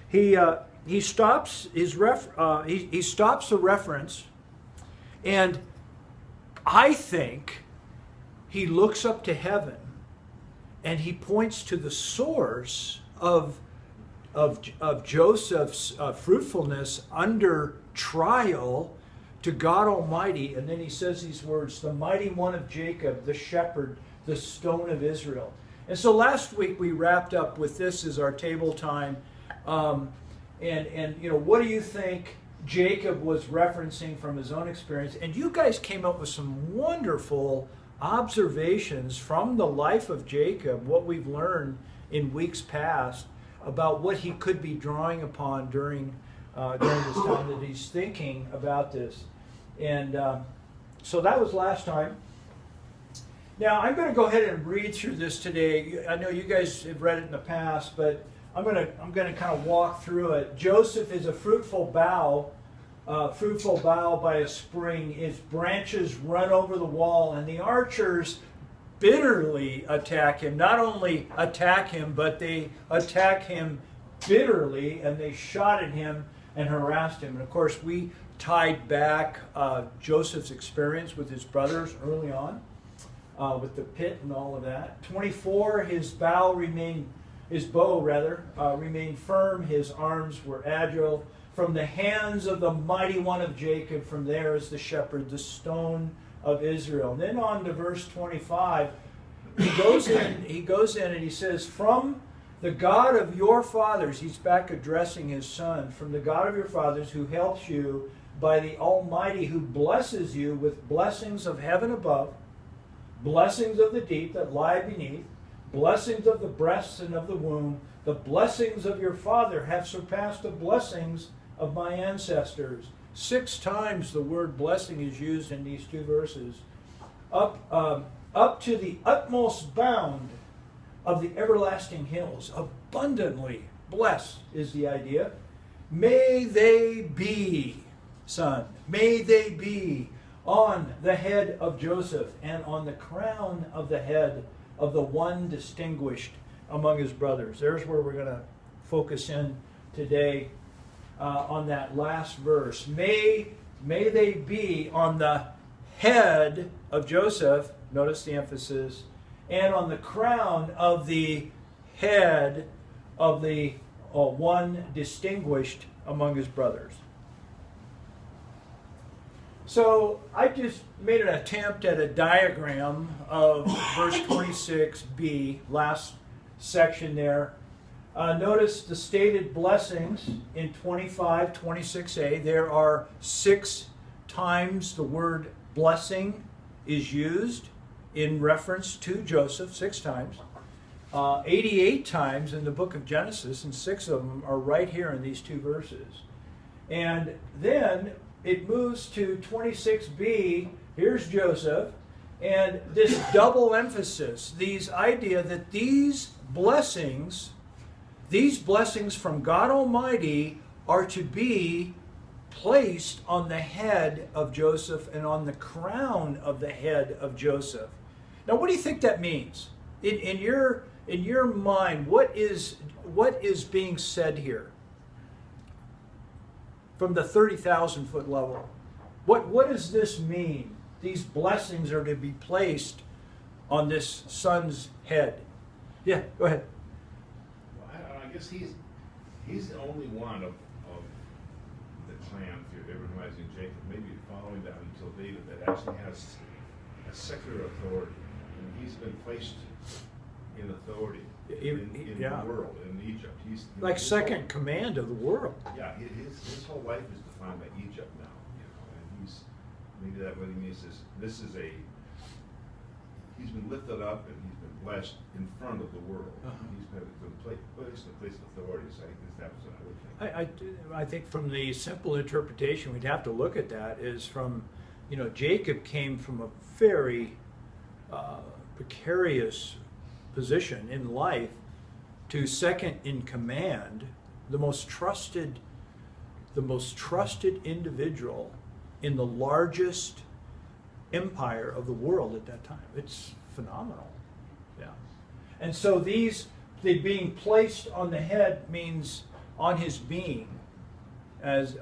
he stops he stops the reference, and I think he looks up to heaven and he points to the source of Joseph's fruitfulness under trial to God Almighty. And then he says these words, the mighty one of Jacob, the shepherd, the stone of Israel. And so last week we wrapped up with this as our table time. And you know, what do you think Jacob was referencing from his own experience? And you guys came up with some wonderful observations from the life of Jacob, what we've learned in weeks past about what he could be drawing upon during this time that he's thinking about this. And so that was last time. Now I'm going to go ahead and read through this today. I know you guys have read it in the past, but I'm going to kind of walk through it. Joseph is a fruitful bough by a spring. Its branches run over the wall, and the archers bitterly attack him. Not only attack him, but they attack him bitterly, and they shot at him and harassed him. And of course, we tied back Joseph's experience with his brothers early on, with the pit and all of that. 24, his bow remained firm, his arms were agile. From the hands of the mighty one of Jacob, from there is the shepherd, the stone of Israel. And then on to verse 25, he goes in and he says, from the God of your fathers, he's back addressing his son, from the God of your fathers who helps you, by the Almighty who blesses you with blessings of heaven above, blessings of the deep that lie beneath, blessings of the breasts and of the womb, the blessings of your father have surpassed the blessings of my ancestors. 6 times the word blessing is used in these 2 verses. Up to the utmost bound of the everlasting hills, abundantly blessed is the idea. May they be, son, may they be on the head of Joseph and on the crown of the head of the one distinguished among his brothers. There's where we're going to focus in today, on that last verse. May they be on the head of Joseph, notice the emphasis, and on the crown of the head of the one distinguished among his brothers. So I just made an attempt at a diagram of verse 26b, last section there. Notice the stated blessings in 25, 26a. There are 6 times the word blessing is used in reference to Joseph, 6 times. 88 times in the book of Genesis, and 6 of them are right here in these 2 verses. And then it moves to 26b. Here's Joseph, and this double emphasis, these idea that these blessings from God Almighty are to be placed on the head of Joseph and on the crown of the head of Joseph. Now, what do you think that means? In your mind, what is being said here from the 30,000 foot level? What does this mean? These blessings are to be placed on this son's head. Yeah, go ahead. Well, I guess he's the only one of the clan, if you're ever realizing Jacob, maybe following down until David, that actually has a secular authority. And he's been placed in authority in the world, in Egypt. He's like second command of the world. Yeah, his whole life is defined by Egypt now, and maybe that what he means is he's been lifted up and he's been blessed in front of the world. He's been placed in a place of authority. So I think that's what I would think. I think from the simple interpretation we'd have to look at that is from, Jacob came from a very precarious position in life to second in command, the most trusted individual in the largest empire of the world at that time. It's phenomenal. Yeah. And so they being placed on the head means on his being, as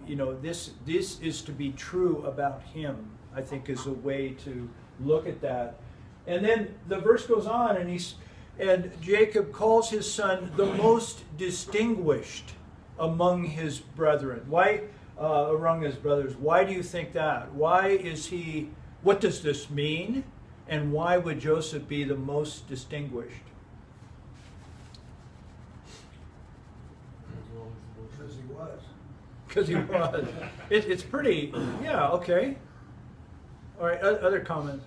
you know, this is to be true about him, I think, is a way to look at that. And then the verse goes on, and Jacob calls his son the most distinguished among his brethren. Why among his brothers? Why do you think that? Why is he? What does this mean? And why would Joseph be the most distinguished? Because he was. Because he was. It's pretty. Yeah. Okay. All right. Other comments.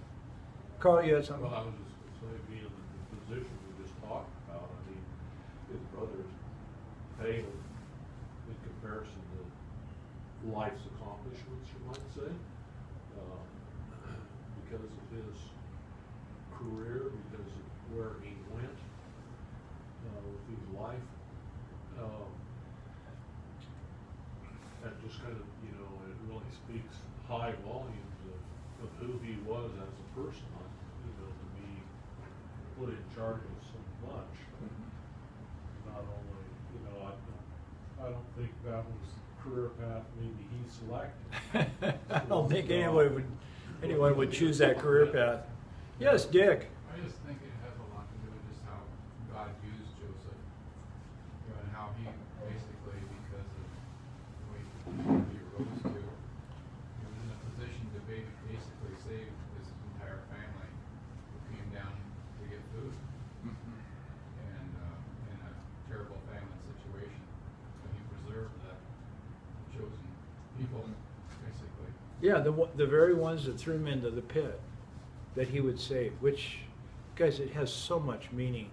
Carl, you had something. Well, I was just going to say, being in the position we just talked about, I mean, his brothers paled in comparison to life's accomplishments, you might say, because of his career, because of where he went with his life. That just kind of, you know, it really speaks high volumes of who he was as a person, you know, to be put in charge of so much. Not only, you know, I don't think that was the career path maybe he selected. I don't think anyone would choose that career path. Yes, Dick. I just think it has a lot to do with just how God used Joseph, you know, and how he basically, because of the way he rose to, he was in a position to basically save his entire family who came down to get food, and in a terrible famine situation, and he preserved that chosen people, basically. Yeah, the very ones that threw him into the pit that he would save, which, guys, it has so much meaning.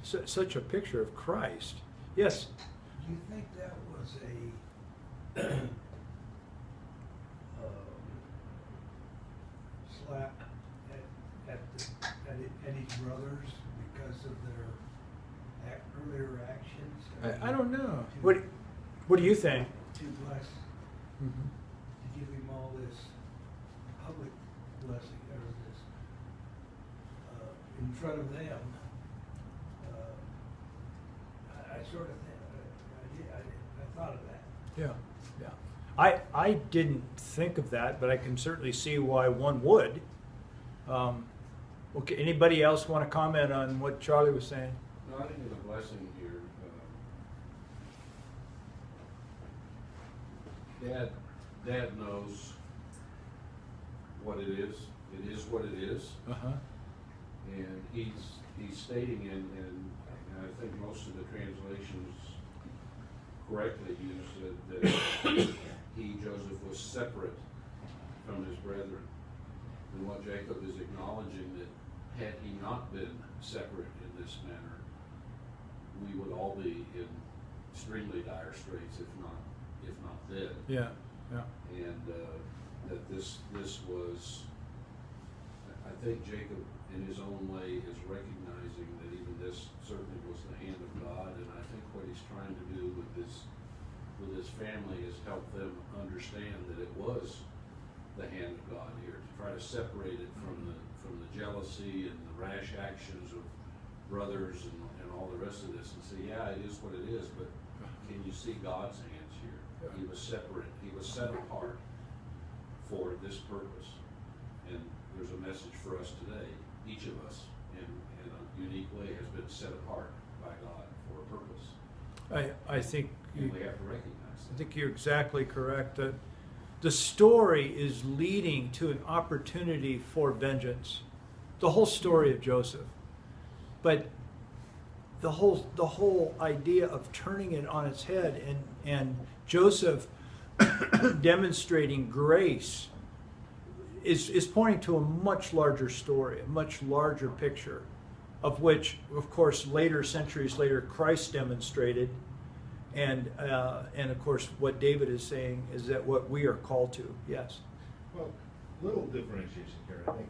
Such a picture of Christ. Yes? Do you think that was a slap at his brothers because of their earlier actions? I don't know. What do you think? To bless, to give him all this public blessing, or this in front of them. I sort of think, I thought of that. Yeah, yeah. I didn't think of that, but I can certainly see why one would. Okay, anybody else want to comment on what Charlie was saying? No, I think there's a blessing here. Dad knows what it is. It is what it is. Uh-huh. And he's stating, and I think most of the translations correctly use that he, Joseph, was separate from his brethren. And what Jacob is acknowledging, that had he not been separate in this manner, we would all be in extremely dire straits, if not dead. Yeah, yeah. And that this was, I think Jacob in his own way is recognizing that even this certainly was the hand of God, and I think what he's trying to do with his family is help them understand that it was the hand of God here, to try to separate it from the jealousy and the rash actions of brothers and all the rest of this, and say, yeah, it is what it is, but can you see God's hands here? He was separate, he was set apart for this purpose. And there's a message for us today. Each of us, in a unique way, has been set apart by God for a purpose. I think And we have to recognize that. I think you're exactly correct. The story is leading to an opportunity for vengeance. The whole story of Joseph. But the whole idea of turning it on its head and Joseph demonstrating grace is pointing to a much larger story, a much larger picture, of which, of course, centuries later, Christ demonstrated. And of course, what David is saying is that what we are called to. Yes. Well, little differentiation here, I think.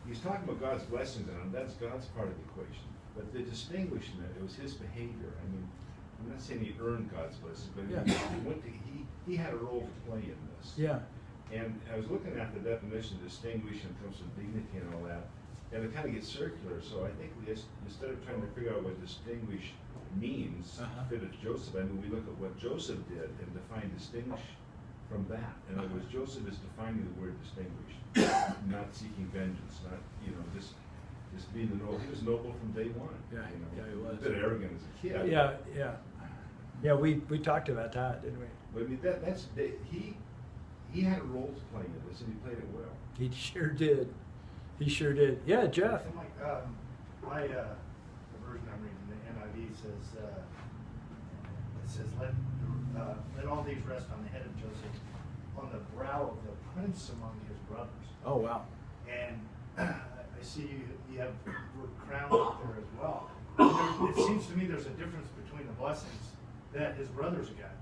He's talking about God's blessings on him. That's God's part of the equation. But the distinguishment, it was his behavior. I mean, I'm not saying he earned God's blessings, but Yeah. he had a role to play in this. Yeah. And I was looking at the definition of distinguish in terms of dignity and all that, and it kind of gets circular. So I think we just, instead of trying to figure out what distinguish means fitted Joseph. I mean, we look at what Joseph did and define distinguish from that. In other words, Joseph is defining the word distinguish, not seeking vengeance, not, just being the noble. He was noble from day one. Yeah, yeah, he was. A bit arrogant as a kid. Yeah, we talked about that, didn't we? But I mean, he had a role to play in this, and he played it well. He sure did. He sure did. Yeah, Jeff. And like, the version I'm reading, the NIV says, let all these rest on the head of Joseph, on the brow of the prince among his brothers. Oh, wow. And I see you have the word crown up there as well. And it seems to me there's a difference between the blessings that his brothers got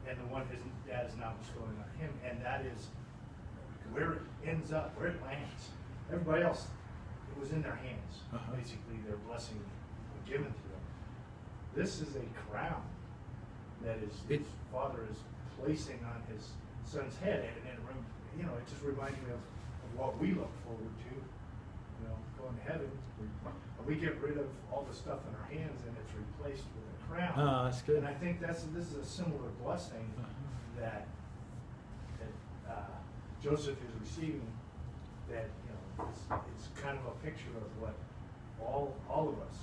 and the one his dad is now bestowing on him, and that is where it ends up, where it lands. Everybody else, it was in their hands. Basically, their blessing was given to them. This is a crown that his father is placing on his son's head, and it just reminds me of what we look forward to. Going to heaven, we get rid of all the stuff in our hands, and it's replaced with a crown. Oh, that's good. And I think this is a similar blessing that Joseph is receiving. That it's kind of a picture of what all of us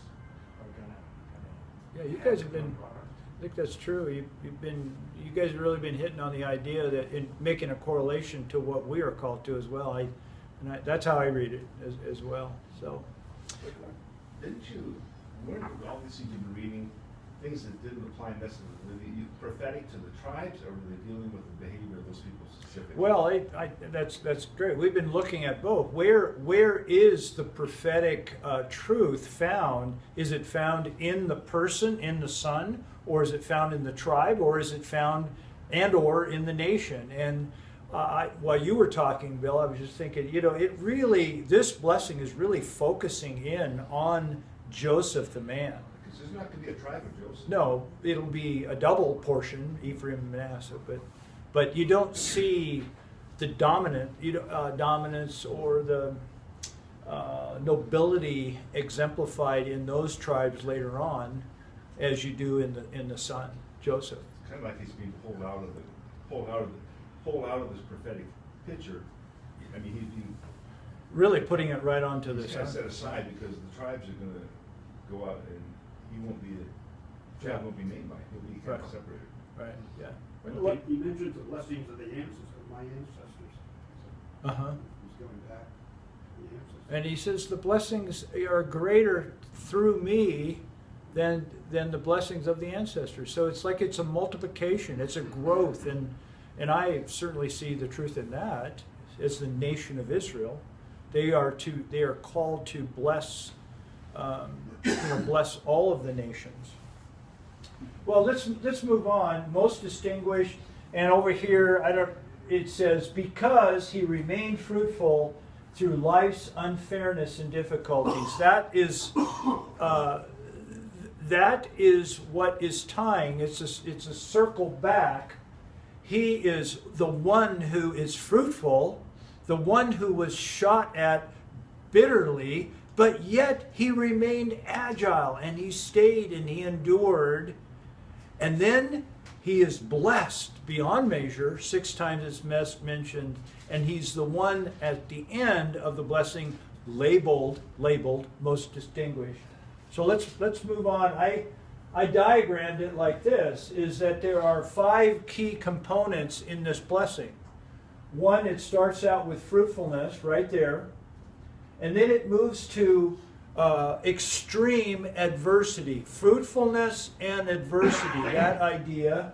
are gonna. Yeah, you guys have been. I think that's true. You guys have really been hitting on the idea that in making a correlation to what we are called to as well. That's how I read it as well. So. Weren't obviously you've been reading things that didn't apply necessarily? Were they prophetic to the tribes, or were they dealing with the behavior of those people specifically? Well, that's great. We've been looking at both. Where is the prophetic truth found? Is it found in the person, in the son, or is it found in the tribe, or is it found or in the nation? And while you were talking, Bill, I was just thinking, this blessing is really focusing in on Joseph the man. Because there's not going to be a tribe of Joseph. No, it'll be a double portion, Ephraim and Manasseh, but you don't see the dominance or the nobility exemplified in those tribes later on, as you do in the son Joseph. It's kind of like he's being pulled out of this prophetic picture. I mean, he's being really putting it right onto the son. set aside because the tribes are going to go out, and he won't be the tribe won't be named by. He'll be kind of separated. Right. Yeah. Well, he mentions the blessings of my ancestors. He's going back to the ancestors. And he says the blessings are greater through me than the blessings of the ancestors. So it's like it's a multiplication, it's a growth, and I certainly see the truth in that. As the nation of Israel, they are called to bless, bless all of the nations. Well, let's move on. Most distinguished, and over here it says because he remained fruitful through life's unfairness and difficulties. That is what is tying. It's a circle back. He is the one who is fruitful, the one who was shot at bitterly, but yet he remained agile and he stayed and he endured. And then he is blessed beyond measure, 6 times it's mentioned, and he's the one at the end of the blessing labeled most distinguished. So let's move on. I diagrammed it like this, is that there are 5 key components in this blessing. One, it starts out with fruitfulness right there, and then it moves to extreme adversity, fruitfulness and adversity, that idea.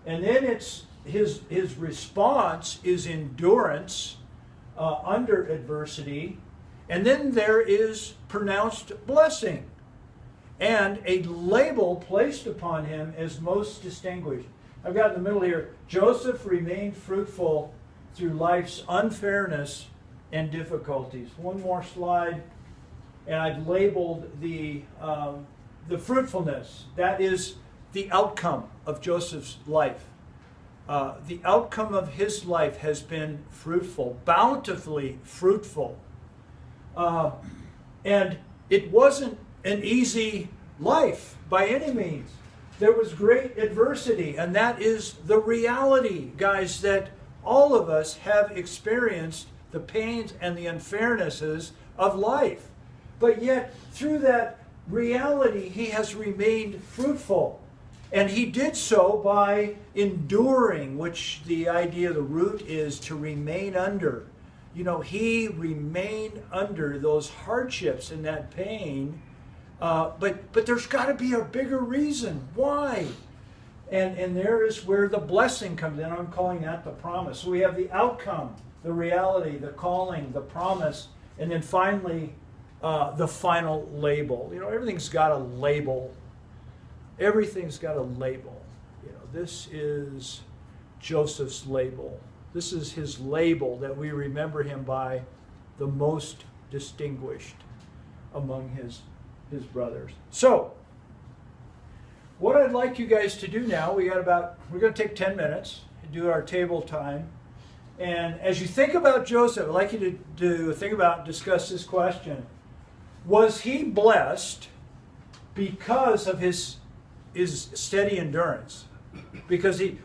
And then it's his response is endurance under adversity. And then there is pronounced blessing and a label placed upon him as most distinguished. I've got in the middle here, Joseph remained fruitful through life's unfairness and difficulties. One more slide, and I've labeled the fruitfulness. That is the outcome of Joseph's life. The outcome of his life has been fruitful, bountifully fruitful. And it wasn't an easy life by any means. There was great adversity, and that is the reality, guys, that all of us have experienced the pains and the unfairnesses of life. But yet, through that reality, he has remained fruitful. And he did so by enduring, which the idea, the root is to remain under. You know, he remained under those hardships and that pain. But there's got to be a bigger reason. Why? And there is where the blessing comes in. I'm calling that the promise. So we have the outcome, the reality, the calling, the promise, and then finally the final label. You know, everything's got a label. Everything's got a label. You know, this is Joseph's label. This is his label that we remember him by, the most distinguished among his brothers. So, what I'd like you guys to do now, we're going to take 10 minutes and do our table time. And as you think about Joseph, I'd like you to think about, discuss this question. Was he blessed because of his steady endurance?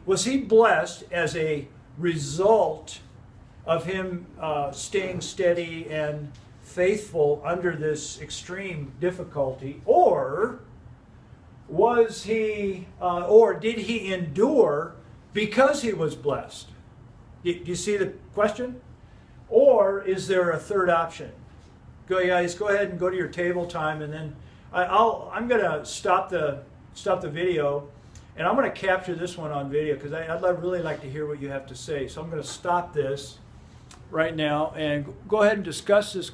Was he blessed as a result of him staying steady and faithful under this extreme difficulty, or was he, or did he endure because he was blessed? Do you see the question? Or is there a third option? Go, guys, go ahead and go to your table time, and then I'm going to stop the video, and I'm going to capture this one on video because I'd really like to hear what you have to say. So I'm going to stop this right now and go ahead and discuss this